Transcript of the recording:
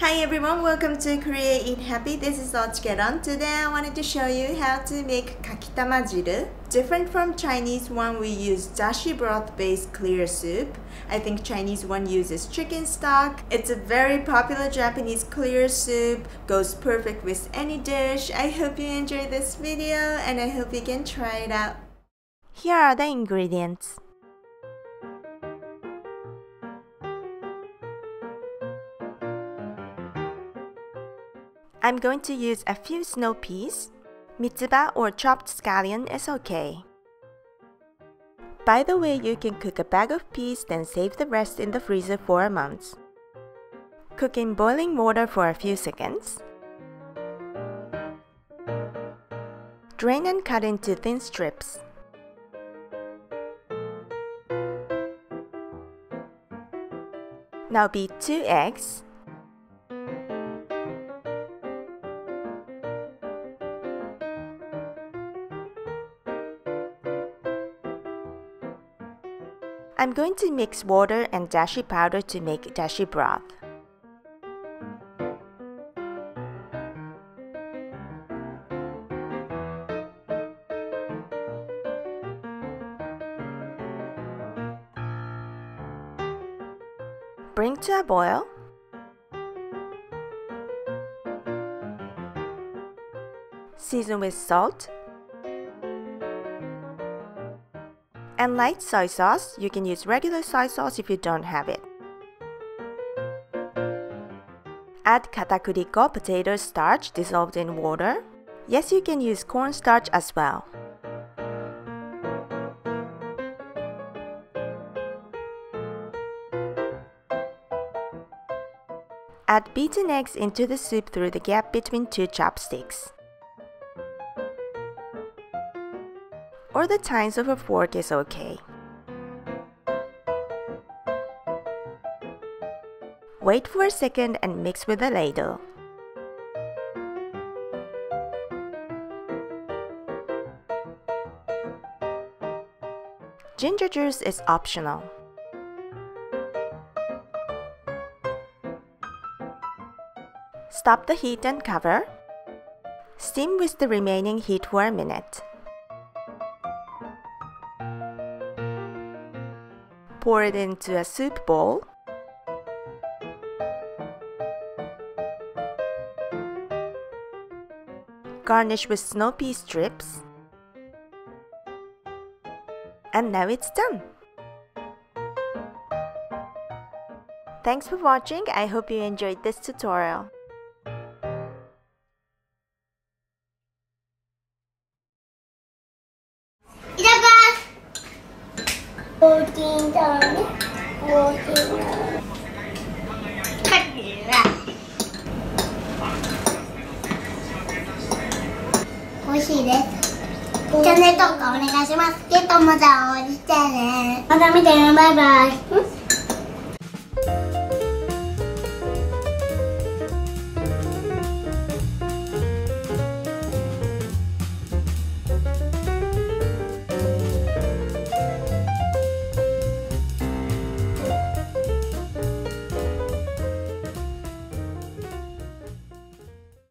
Hi everyone, welcome to Korea Eat Happy. This is OCHIKERON. Today I wanted to show you how to make Kakitamajiru. Different from Chinese one, we use Dashi broth based clear soup. I think Chinese one uses chicken stock. It's a very popular Japanese clear soup. Goes perfect with any dish. I hope you enjoy this video and I hope you can try it out. Here are the ingredients. I'm going to use a few snow peas. Mitsuba or chopped scallion is okay. By the way, you can cook a bag of peas, then save the rest in the freezer for a month. Cook in boiling water for a few seconds. Drain and cut into thin strips. Now beat 2 eggs. I'm going to mix water and dashi powder to make dashi broth. Bring to a boil. Season with salt and light soy sauce. You can use regular soy sauce if you don't have it. Add Katakuriko potato starch dissolved in water. Yes, you can use cornstarch as well. Add beaten eggs into the soup through the gap between 2 chopsticks. Or the tines of a fork is okay. Wait for a second and mix with a ladle. Ginger juice is optional. Stop the heat and cover. Steam with the remaining heat for a minute. Pour it into a soup bowl. Garnish with snow pea strips. And now it's done. Thanks for watching. I hope you enjoyed this tutorial.チャンネル登録お願いします。ゲットもじゃあ応援してね。また見てね。バイバイ。